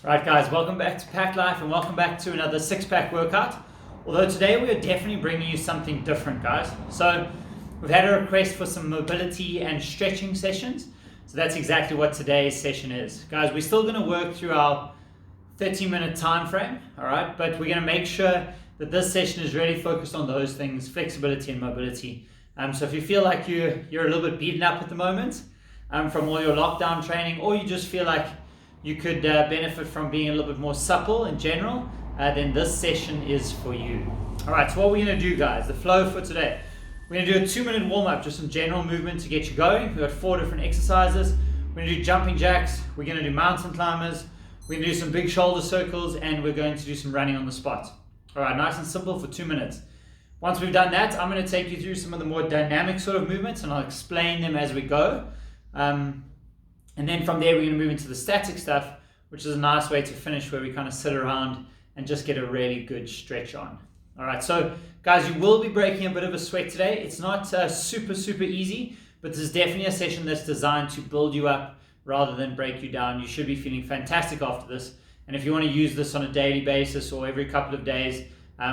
Right guys, welcome back to Pack Life and welcome back to another six-pack workout. Although today we are definitely bringing you something different, guys. So we've had a request for some mobility and stretching sessions. So that's exactly what today's session is. Guys, we're still going to work through our 30-minute time frame, all right? But we're going to make sure that this session is really focused on those things, flexibility and mobility. So if you feel like you're a little bit beaten up at the moment from all your lockdown training, or you just feel like you could benefit from being a little bit more supple in general, then this session is for you. All right, so what we're going to do, guys, the flow for today. We're going to do a 2-minute warm-up, just some general movement to get you going. We've got 4 different exercises. We're going to do jumping jacks. We're going to do mountain climbers. We're going to do some big shoulder circles, and we're going to do some running on the spot. All right, nice and simple for 2 minutes. Once we've done that, I'm going to take you through some of the more dynamic sort of movements, and I'll explain them as we go. And then from there, we're going to move into the static stuff, which is a nice way to finish, where we kind of sit around and just get a really good stretch on. All right, so guys, you will be breaking a bit of a sweat today. It's not super easy, but this is definitely a session that's designed to build you up rather than break you down. You should be feeling fantastic after this. And if you want to use this on a daily basis or every couple of days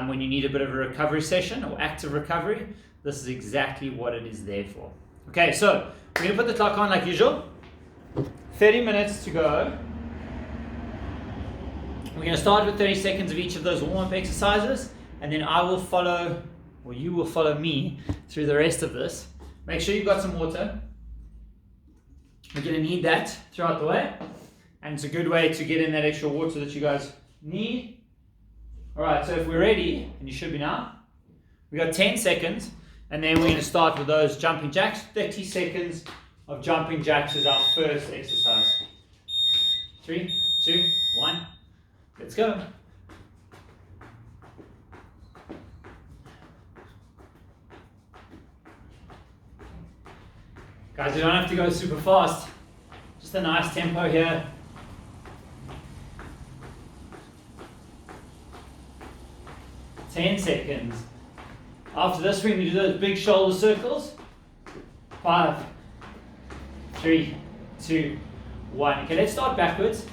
when you need a bit of a recovery session or active recovery, this is exactly what it is there for. Okay, so we're going to put the clock on like usual. 30 minutes to go. We're going to start with 30 seconds of each of those warm-up exercises, and then I will follow, or you will follow me through the rest of this. Make sure you've got some water. We're going to need that throughout the way, and it's a good way to get in that extra water that you guys need. All right, so if we're ready, and you should be now, we've got 10 seconds, and then we're going to start with those jumping jacks. 30 seconds of jumping jacks is our first exercise. 3, 2, 1, let's go. Guys, you don't have to go super fast, just a nice tempo here. Ten seconds. After this, we're going to do those big shoulder circles. 5, 3, 2, 1. Okay, let's start backwards.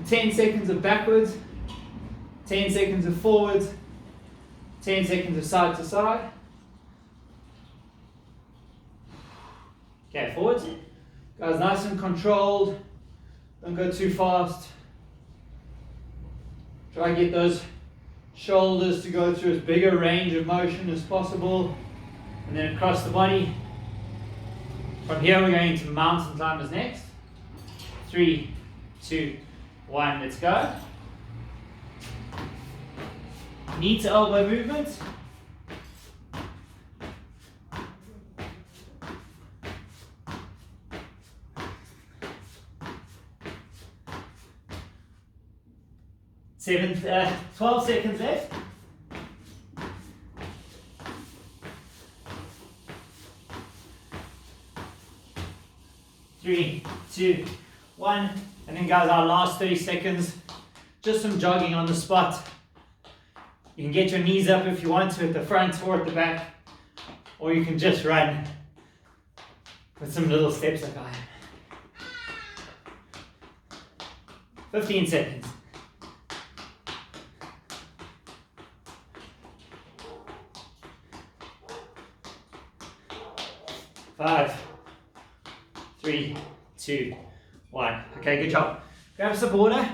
10 seconds of backwards, 10 seconds of forwards, 10 seconds of side to side. Okay, forwards. Guys, nice and controlled. Don't go too fast. Try and get those shoulders to go through as big a range of motion as possible. And then across the body. From here, we're going into mountain climbers next. 3, 2, 1, let's go. Knee to elbow movement. Seven, 12 seconds left. Three, 2, 1, and then guys, our last 30 seconds, just some jogging on the spot. You can get your knees up if you want to at the front or at the back, or you can just run with some little steps like I am. 15 seconds. 5, 3, 2, 1. Okay, good job. Grab a sip of water.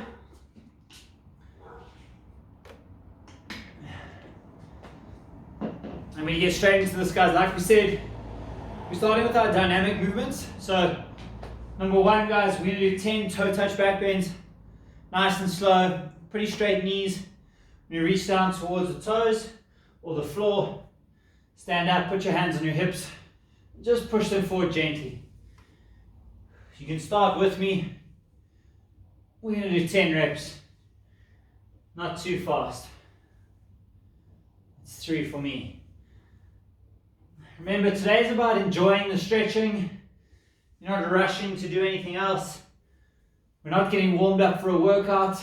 And we get straight into this, guys. Like we said, we're starting with our dynamic movements. So, number 1, guys, we're going to do 10 toe touch back bends. Nice and slow, pretty straight knees. You reach down towards the toes or the floor. Stand up, put your hands on your hips. Just push them forward gently. You can start with me. We're going to do 10 reps. Not too fast. It's 3 for me. Remember, today's about enjoying the stretching. You're not rushing to do anything else. We're not getting warmed up for a workout.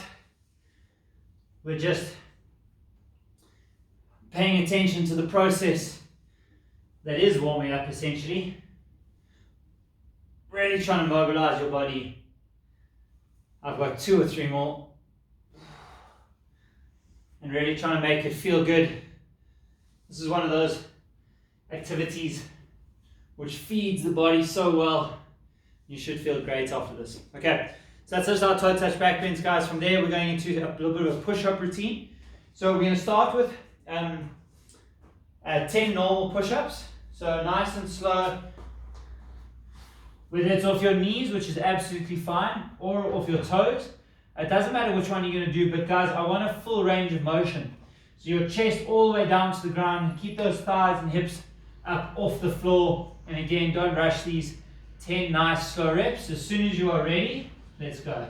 We're just paying attention to the process that is warming up, essentially. Really trying to mobilize your body. I've got 2 or 3 more. And really trying to make it feel good. This is one of those activities which feeds the body so well. You should feel great after this. Okay, so that's just our toe touch back bends, guys. From there, we're going into a little bit of a push-up routine. So we're going to start with 10 normal push-ups. So nice and slow. Whether it's off your knees, which is absolutely fine, or off your toes. It doesn't matter which one you're going to do, but guys, I want a full range of motion. So your chest all the way down to the ground. Keep those thighs and hips up off the floor. And again, don't rush these 10 nice slow reps. As soon as you are ready, let's go.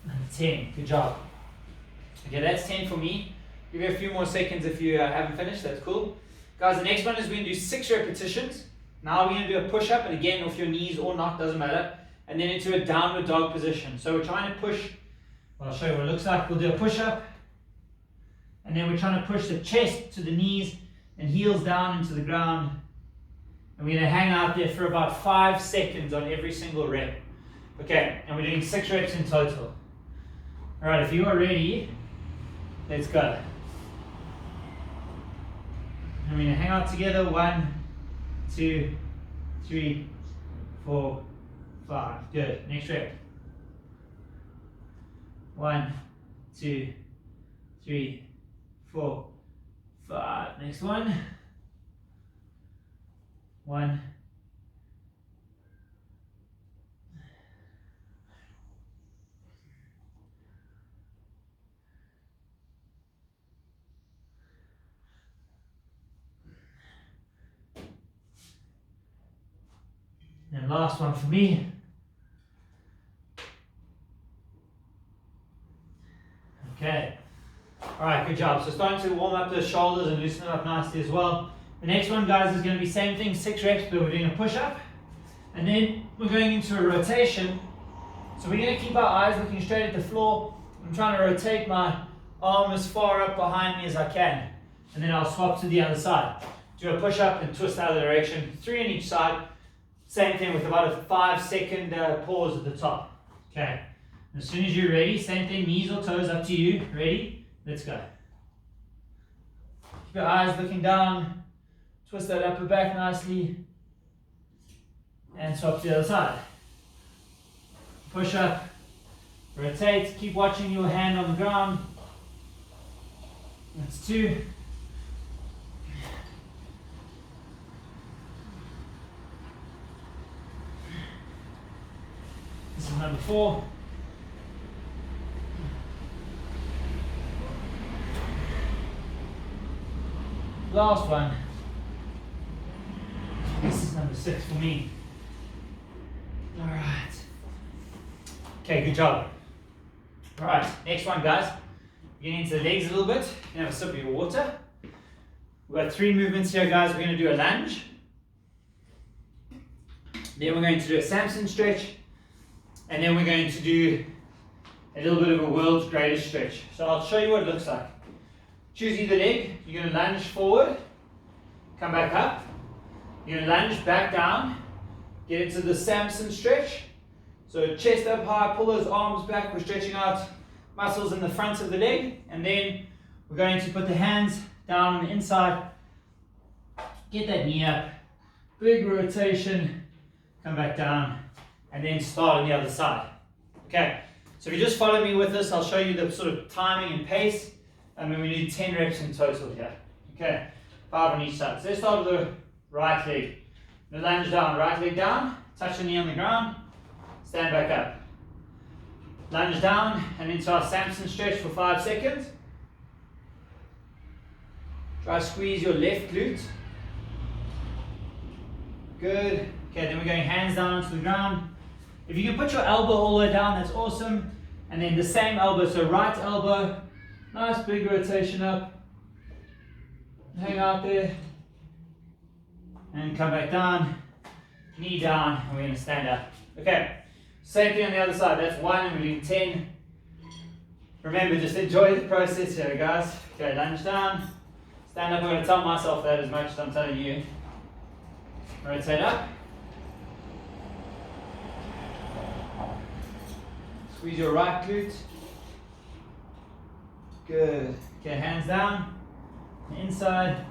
And 10, good job. Okay, that's 10 for me. Give you a few more seconds if you haven't finished, that's cool. Guys, the next one is we're going to do 6 repetitions. Now we're going to do a push-up, and again, off your knees or not, doesn't matter. And then into a downward dog position. So we're trying to push, well, I'll show you what it looks like. We'll do a push-up, and then we're trying to push the chest to the knees and heels down into the ground. And we're going to hang out there for about 5 seconds on every single rep. Okay, and we're doing 6 reps in total. All right, if you are ready, let's go. And we're going to hang out together. 1, 2, 3, 4, 5. Good. Next rep. 1, 2, 3, 4, 5. Next one. 1. And last one for me. Okay. All right, good job. So starting to warm up those shoulders and loosen them up nicely as well. The next one, guys, is going to be same thing, 6 reps, but we're doing a push-up. And then we're going into a rotation. So we're going to keep our eyes looking straight at the floor. I'm trying to rotate my arm as far up behind me as I can. And then I'll swap to the other side. Do a push-up and twist the other direction. 3 on each side. Same thing with about a 5-second pause at the top. Okay. As soon as you're ready, same thing, knees or toes, up to you. Ready? Let's go. Keep your eyes looking down. Twist that upper back nicely. And swap to the other side. Push up. Rotate. Keep watching your hand on the ground. That's 2. This is number 4. Last one. This is number 6 for me. All right. Okay, good job. All right, next one, guys. Getting into the legs a little bit. You can have a sip of your water. We've got 3 movements here, guys. We're going to do a lunge. Then we're going to do a Samson stretch. And then we're going to do a little bit of a world's greatest stretch. So I'll show you what it looks like. Choose either leg. You're going to lunge forward, come back up. You're going to lunge back down, get into the Samson stretch. So chest up high, pull those arms back. We're stretching out muscles in the front of the leg. And then we're going to put the hands down on the inside. Get that knee up. Big rotation. Come back down. And then start on the other side. Okay, so if you just follow me with this, I'll show you the sort of timing and pace. And then we need 10 reps in total here. Okay, 5 on each side. So let's start with the right leg. The lunge down, right leg down, touch the knee on the ground, stand back up. Lunge down and into our Samson stretch for 5 seconds. Try to squeeze your left glute. Good. Okay, then we're going hands down onto the ground. If you can put your elbow all the way down, that's awesome. And then the same elbow, so right elbow, nice big rotation up. Hang out there. And come back down. Knee down, and we're going to stand up. Okay, same thing on the other side. That's 1, and we're doing 10. Remember, just enjoy the process here, guys. Okay, lunge down. Stand up. I'm going to tell myself that as much as I'm telling you. Rotate up. Squeeze your right glute. Good. Okay, hands down. Inside.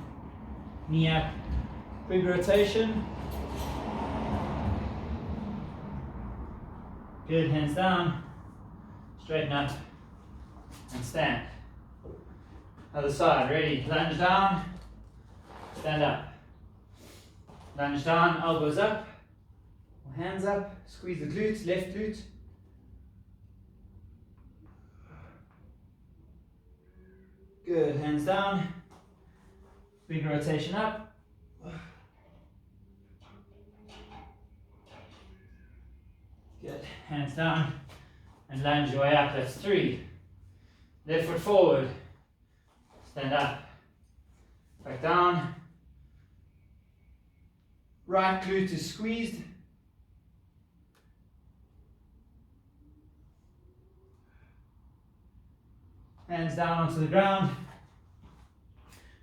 Knee up. Big rotation. Good, hands down. Straighten up. And stand. Other side, ready. Lunge down. Stand up. Lunge down, elbows up. Hands up. Squeeze the glutes, left glute. Good, hands down. Big rotation up. Good, hands down. And lunge your way up, that's 3. Left foot forward. Stand up. Back down. Right glute is squeezed. Hands down onto the ground.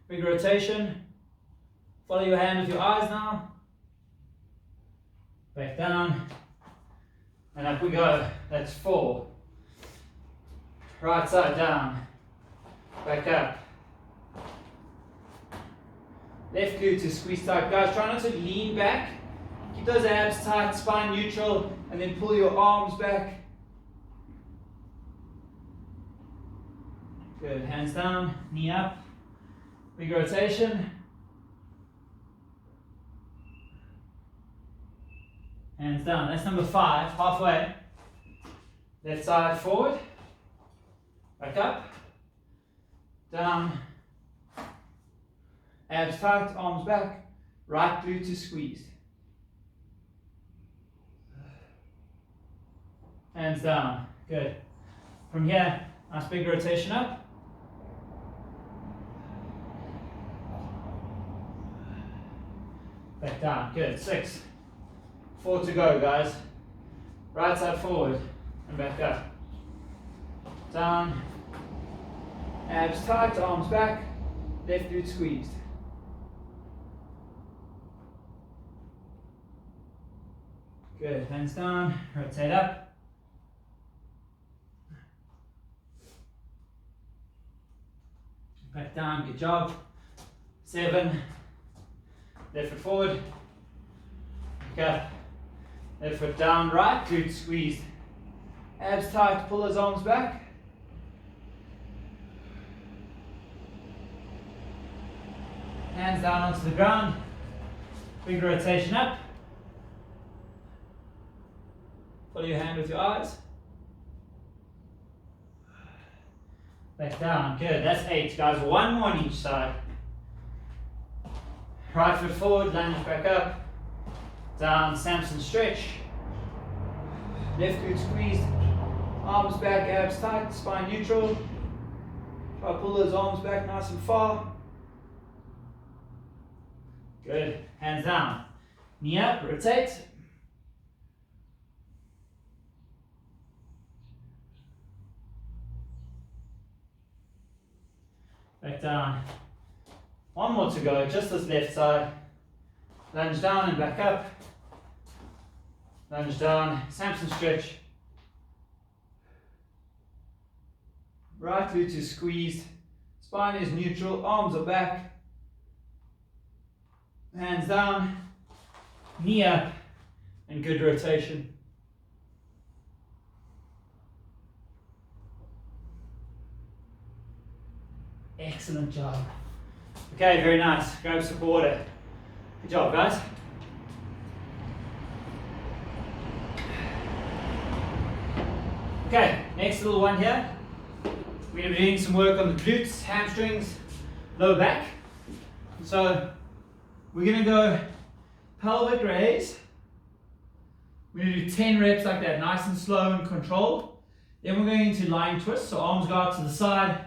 Big rotation. Follow your hand with your eyes now. Back down. And up we go. That's 4. Right side down. Back up. Left glute is squeeze tight. Guys, try not to lean back. Keep those abs tight, spine neutral, and then pull your arms back. Good. Hands down, knee up. Big rotation. Hands down. That's number 5, halfway. Left side forward. Back up. Down. Abs tight, arms back. Right glute is squeezed. Hands down. Good. From here, nice big rotation up. Back down. Good. 6. 4 to go, guys. Right side forward and back up. Down. Abs tight, arms back. Left glute squeezed. Good. Hands down. Rotate up. Back down. Good job. 7. Left foot forward. Back up. Left foot down. Right glute squeezed. Abs tight. Pull those arms back. Hands down onto the ground. Big rotation up. Follow your hand with your eyes. Back down. Good. That's 8, guys. 1 more on each side. Right foot forward. Lunge back up. Down. Samson stretch. Left glute squeezed. Arms back. Abs tight. Spine neutral. Try to pull those arms back nice and far. Good. Hands down. Knee up. Rotate. Back down. 1 more to go. Just this left side. Lunge down and back up. Lunge down. Samson stretch. Right glute is squeezed. Spine is neutral. Arms are back. Hands down, knee up, and good rotation. Excellent job. Okay, very nice. Grab some water. Good job, guys. Okay, next little one here. We're going to be doing some work on the glutes, hamstrings, lower back. So we're going to go pelvic raise. We're going to do 10 reps like that, nice and slow and controlled. Then we're going into lying twists, so arms go out to the side.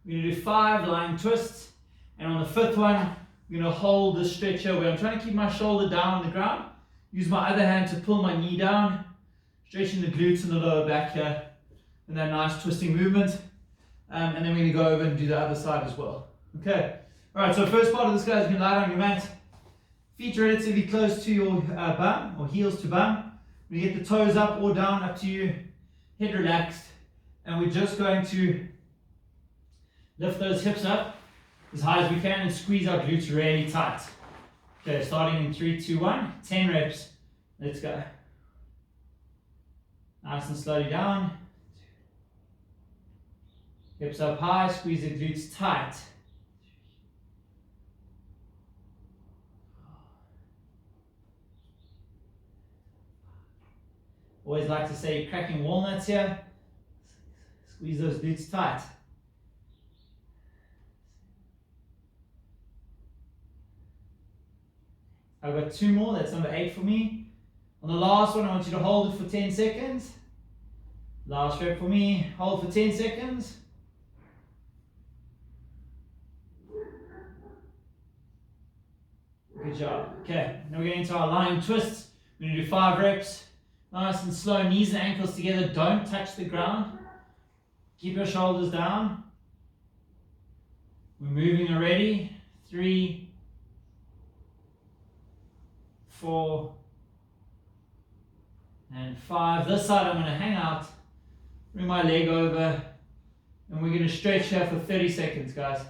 We're going to do 5 lying twists, And on the fifth one, I'm going to hold the stretcher where I'm trying to keep my shoulder down on the ground. Use my other hand to pull my knee down, stretching the glutes and the lower back here. And that nice twisting movement. And then we're going to go over and do the other side as well. Okay. All right, so first part of this, guys, you can lie down on your mat. Feet relatively close to your bum, or heels to bum. We get the toes up or down, up to you. Head relaxed. And we're just going to lift those hips up as high as we can and squeeze our glutes really tight. Okay, starting in 3, 2, 1. 10 reps. Let's go. Nice and slowly down. Hips up high, squeeze the glutes tight. Always like to say you're cracking walnuts here. Squeeze those glutes tight. I've got 2 more, that's number 8 for me. On the last one, I want you to hold it for 10 seconds. Last rep for me, hold for 10 seconds. Good job. Okay, now we're getting into our lying twists. We're going to do 5 reps. Nice and slow, knees and ankles together. Don't touch the ground. Keep your shoulders down. We're moving already. 3, 4, and 5. This side I'm going to hang out, bring my leg over, and we're going to stretch here for 30 seconds, guys.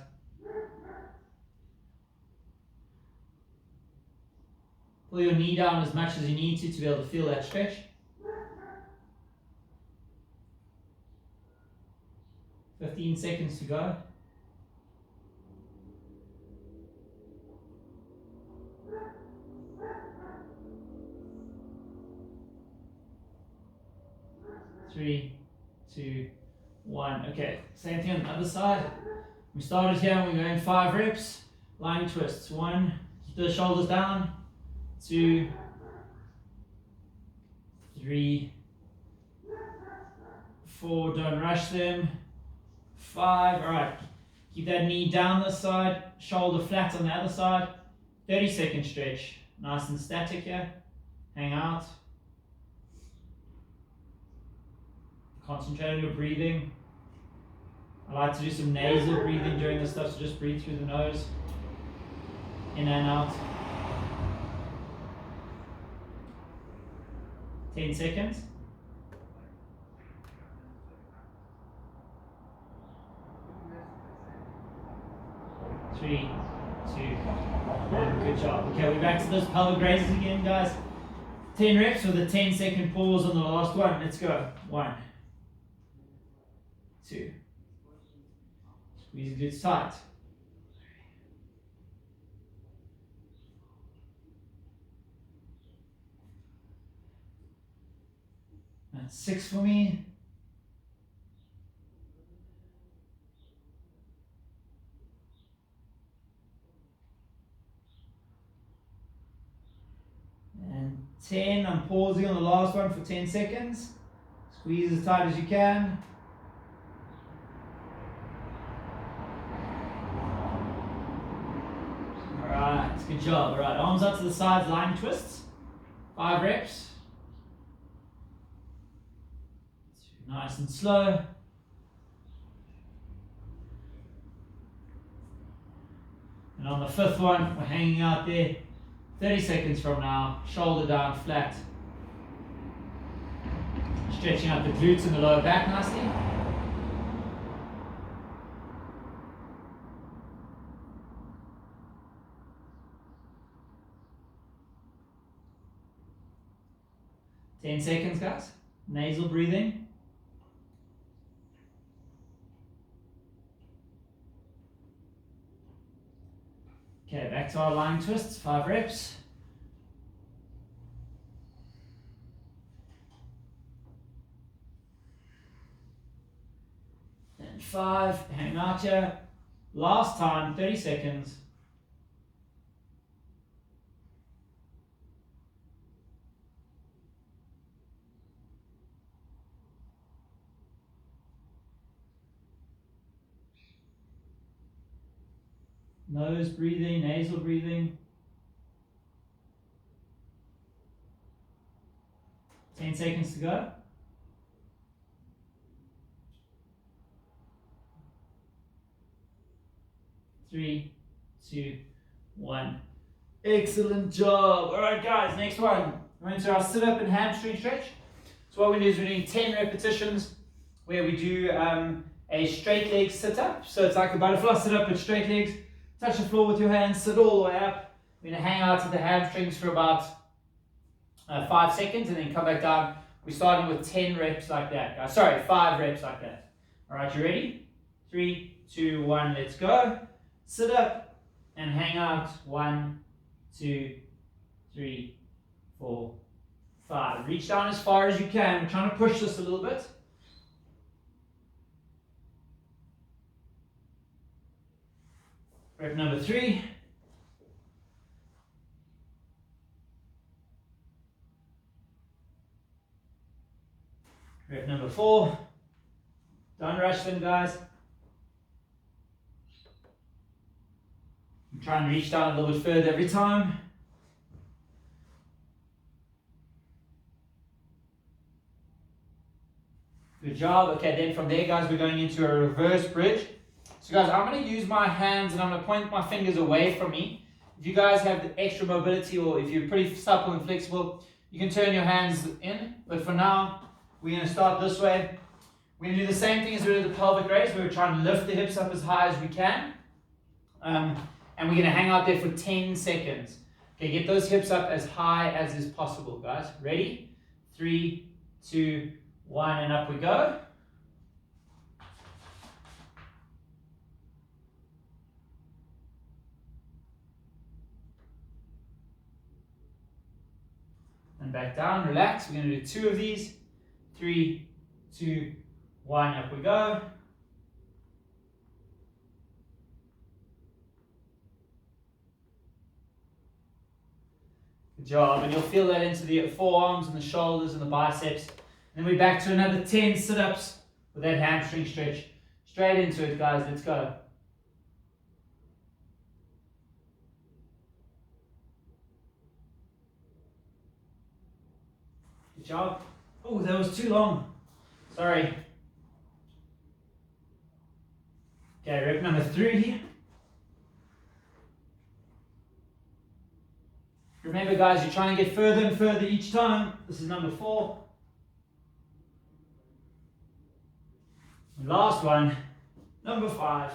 Pull your knee down as much as you need to be able to feel that stretch. Fifteen seconds to go. Three, 2, 1. Okay, same thing on the other side. We started here and we're going 5 reps. Lying twists. 1, keep the shoulders down. 2, 3, 4, don't rush them. 5, all right. Keep that knee down this side, shoulder flat on the other side. 30-second stretch. Nice and static here. Hang out. Concentrate on your breathing. I like to do some nasal breathing during this stuff, so just breathe through the nose. In and out. 10 seconds. 3, 2, 1. Good job. Okay, we're back to those pelvic raises again, guys. 10 reps with a 10-second pause on the last one. Let's go. 1, 2. Squeeze the glutes tight. 6 for me. And 10, I'm pausing on the last one for 10 seconds. Squeeze as tight as you can. Alright, good job. Alright, arms out to the sides, lying twists. 5 reps. Nice and slow. And on the 5th one, we're hanging out there. 30 seconds from now, shoulder down, flat. Stretching out the glutes and the lower back nicely. Ten seconds, guys. Nasal breathing. Okay, back to our lying twists, 5 reps. And 5, hang out here. Last time, 30 seconds. Nose breathing, nasal breathing. 10 seconds to go. 3, 2, 1. Excellent job. All right, guys, next one. We're into our sit-up and hamstring stretch. So what we do is we're doing 10 repetitions where we do a straight leg sit-up. So it's like a butterfly sit-up with straight legs. Touch the floor with your hands, sit all the way up. We're going to hang out at the hamstrings for about 5 seconds and then come back down. We're starting with 10 reps like that, guys. Sorry, 5 reps like that. All right, you ready? 3, 2, 1, let's go. Sit up and hang out. 1, 2, 3, 4, 5. Reach down as far as you can. We're trying to push this a little bit. Rep number 3. Rep number 4. Don't rush them, guys. Try and reach down a little bit further every time. Good job. Okay, then from there, guys, we're going into a reverse bridge. So, guys, I'm going to use my hands and I'm going to point my fingers away from me. If you guys have the extra mobility or if you're pretty supple and flexible, you can turn your hands in. But for now, we're going to start this way. We're going to do the same thing as we did the pelvic raise, where we're trying to lift the hips up as high as we can. And we're going to hang out there for 10 seconds. Okay, get those hips up as high as is possible, guys. Ready? 3, 2, 1, and up we go. And back down, relax. We're going to do 2 of these. 3, 2, 1, up we go. Good job, and you'll feel that into the forearms and the shoulders and the biceps. Then we're back to another 10 sit-ups with that hamstring stretch. Straight into it, guys. Let's go. Good job. Oh, that was too long. Sorry. Okay, rep number 3. Remember, guys, you're trying to get further and further each time. This is number 4. And last one, number 5.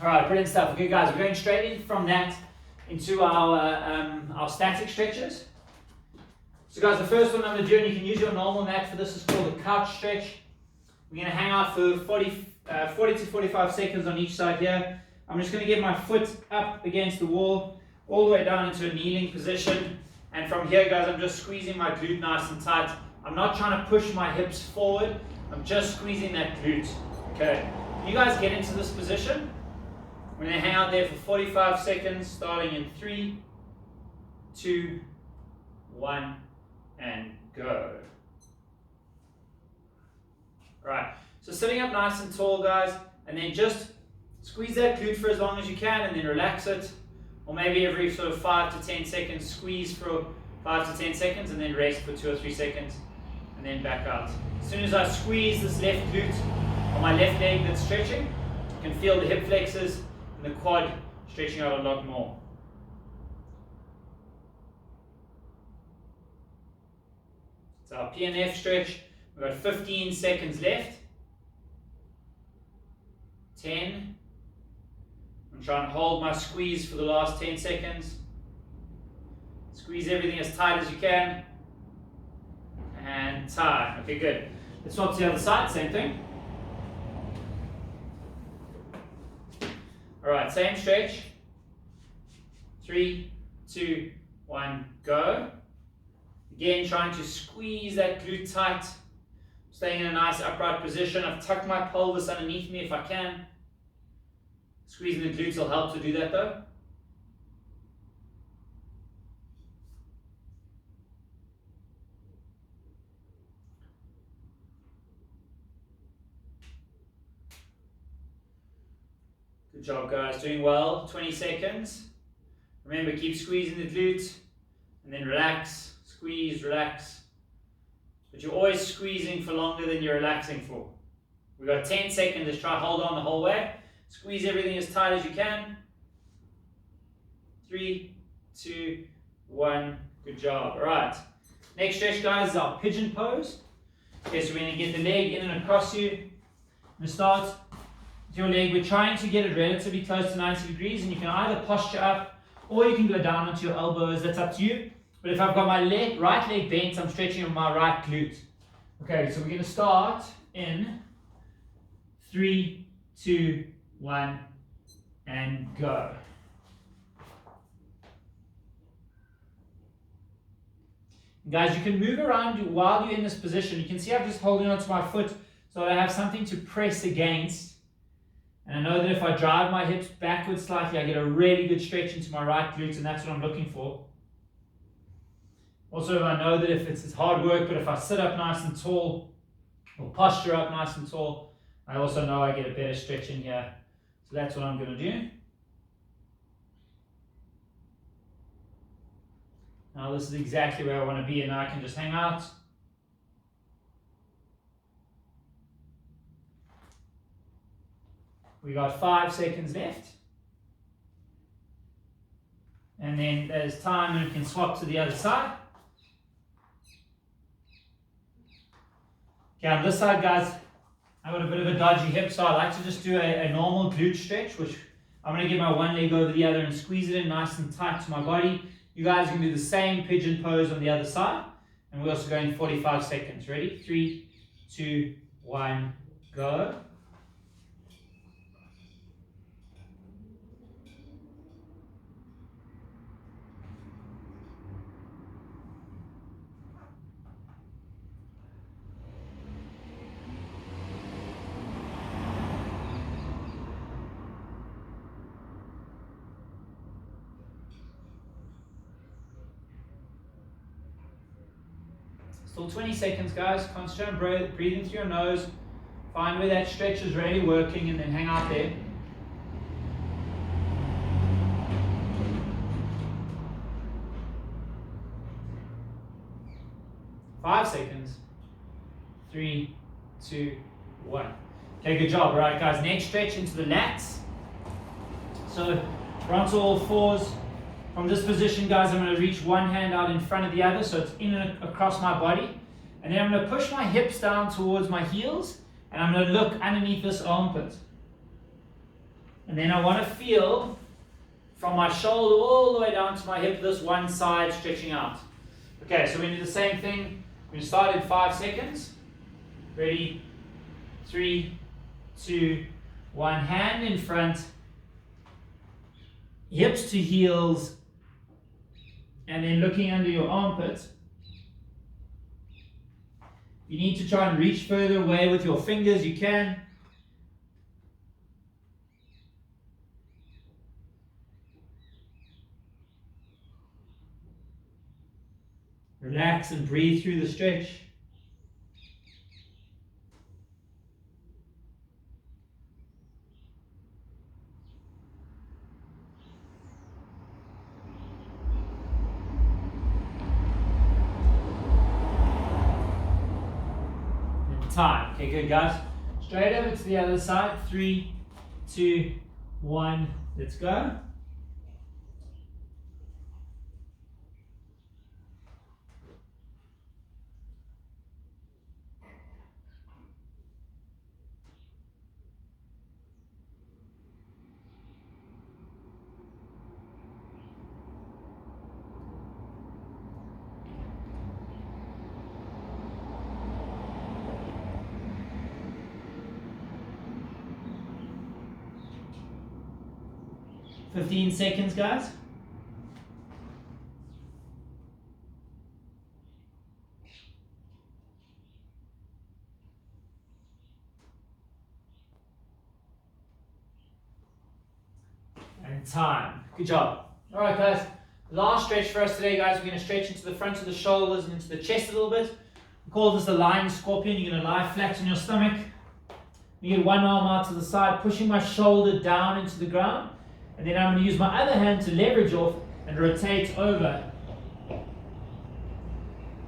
All right, brilliant stuff. Okay, guys, we're going straight in from that into our static stretches. So, guys, the first one I'm going to do, and you can use your normal mat for this, is called a couch stretch. We're going to hang out for 40 to 45 seconds on each side here. I'm just going to get my foot up against the wall, all the way down into a kneeling position. And from here, guys, I'm just squeezing my glute nice and tight. I'm not trying to push my hips forward. I'm just squeezing that glute. Okay. You guys get into this position. We're going to hang out there for 45 seconds, starting in 3, 2, 1, and go. Right. So sitting up nice and tall, guys, and then just squeeze that glute for as long as you can and then relax it. Or maybe every sort of 5 to 10 seconds, squeeze for 5 to 10 seconds and then rest for 2 or 3 seconds and then back out. As soon as I squeeze this left glute on my left leg that's stretching, you can feel the hip flexors and the quad stretching out a lot more. It's our PNF stretch. We've got 15 seconds left. 10. I'm trying to hold my squeeze for the last 10 seconds. Squeeze everything as tight as you can. And tie. Okay, good. Let's swap to the other side, same thing. Alright, same stretch. 3, 2, 1, go. Again, trying to squeeze that glute tight. Staying in a nice upright position. I've tucked my pelvis underneath me if I can. Squeezing the glutes will help to do that though. Good job, guys. Doing well. 20 seconds. Remember, keep squeezing the glute and then relax, squeeze, relax. But you're always squeezing for longer than you're relaxing for. We've got 10 seconds. Let's try hold on the whole way. Squeeze everything as tight as you can. 3, 2, 1. Good job. All right. Next stretch, guys, is our pigeon pose. Okay, so we're going to get the leg in and across you. I'm going to start with your leg. We're trying to get it relatively close to 90 degrees, and you can either posture up or you can go down onto your elbows. That's up to you. But if I've got my right leg bent, I'm stretching on my right glute. Okay, so we're going to start in 3, 2, 1, and go. Guys, you can move around while you're in this position. You can see I'm just holding onto my foot so that I have something to press against. And I know that if I drive my hips backwards slightly, I get a really good stretch into my right glutes, and that's what I'm looking for. Also, I know that if it's hard work, but if I sit up nice and tall, or posture up nice and tall, I also know I get a better stretch in here. So that's what I'm going to do. Now this is exactly where I want to be, and now I can just hang out. We got 5 seconds left. And then there's time and we can swap to the other side. Okay, on this side, guys, I've got a bit of a dodgy hip, so I like to just do a normal glute stretch, which I'm going to get my one leg over the other and squeeze it in nice and tight to my body. You guys can do the same pigeon pose on the other side. And we're also going 45 seconds. Ready? 3, 2, 1, go. Still 20 seconds, guys. Concentrate on breathing through your nose. Find where that stretch is really working and then hang out there. Five seconds. 3, 2, 1. Okay, good job. All right, guys. Next stretch into the lats. So we're onto all fours. From this position, guys, I'm going to reach one hand out in front of the other, so it's in and across my body. And then I'm going to push my hips down towards my heels, and I'm going to look underneath this armpit. And then I want to feel from my shoulder all the way down to my hip, this one side stretching out. Okay, so we do the same thing. We're going to start in 5 seconds. Ready? 3, 2, 1. Hand in front, hips to heels, and then looking under your armpit. You need to try and reach further away with your fingers, you can. Relax and breathe through the stretch. Time. Okay, good, guys. Straight over to the other side. 3, 2, 1. Let's go. Fifteen seconds, guys. And time. Good job. All right, guys. Last stretch for us today, guys. We're going to stretch into the front of the shoulders and into the chest a little bit. We call this the lying scorpion. You're going to lie flat on your stomach. You get one arm out to the side, pushing my shoulder down into the ground, and then I'm going to use my other hand to leverage off and rotate over.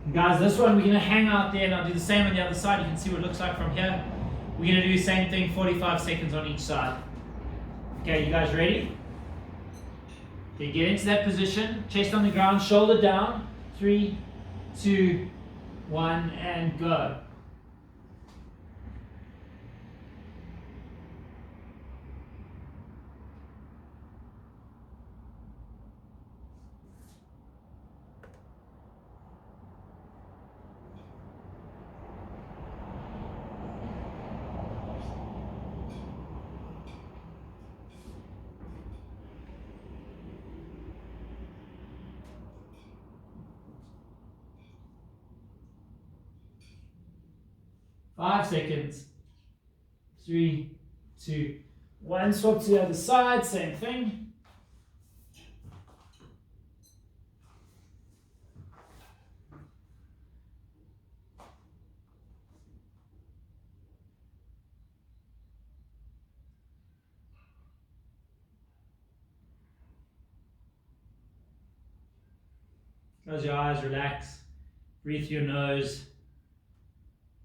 And guys, this one we're going to hang out there, and I'll do the same on the other side. You can see what it looks like from here. We're going to do the same thing, 45 seconds on each side. Okay, you guys ready? Okay, get into that position, chest on the ground, shoulder down. 3, 2, 1, and go. Five seconds. 3, 2, 1. Swap to the other side, same thing. Close your eyes, relax. Breathe through your nose.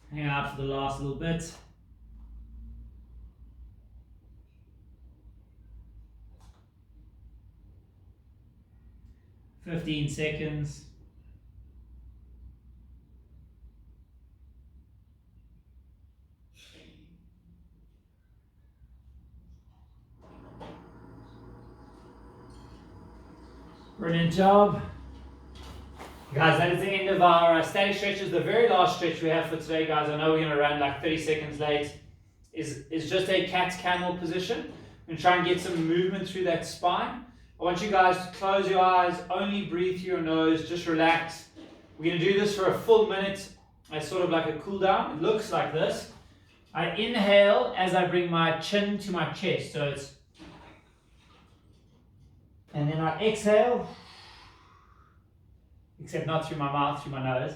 Hang out for the last little bit. "15 seconds. Brilliant job. Guys, that is the end of our static stretches. The very last stretch we have for today, guys, I know we're going to run like 30 seconds late, is just a cat's camel position. I'm going to try and get some movement through that spine. I want you guys to close your eyes, only breathe through your nose, just relax. We're going to do this for a full minute as sort of like a cool down. It looks like this. I inhale as I bring my chin to my chest, so it's, and then I exhale, except not through my mouth, through my nose.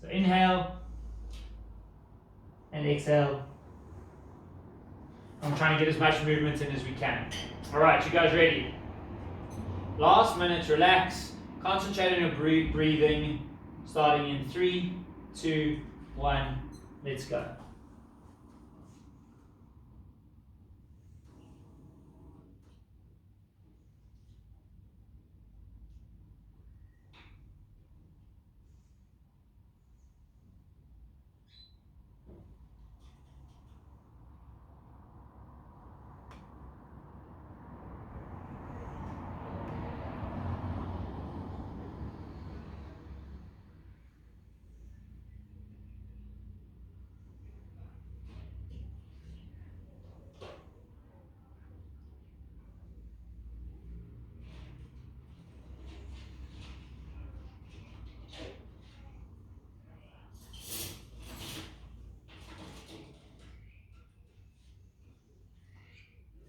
So inhale and exhale. I'm trying to get as much movement in as we can. All right, you guys ready? Last minute, relax. Concentrate on your breathing. Starting in 3, 2, 1. Let's go.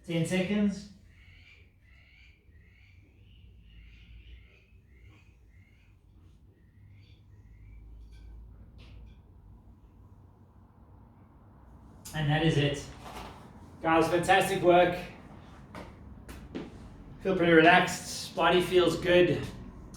Ten seconds. And that is it. Guys, fantastic work. Feel pretty relaxed. Body feels good.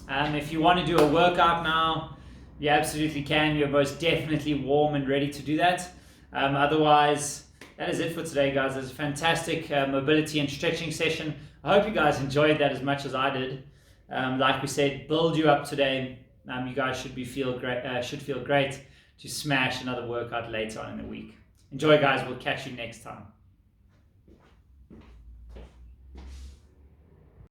If you want to do a workout now, you absolutely can. You're most definitely warm and ready to do that. Otherwise, that is it for today, guys. It was a fantastic mobility and stretching session. I hope you guys enjoyed that as much as I did. Like we said, build you up today. You guys should feel great to smash another workout later on in the week. Enjoy, guys. We'll catch you next time.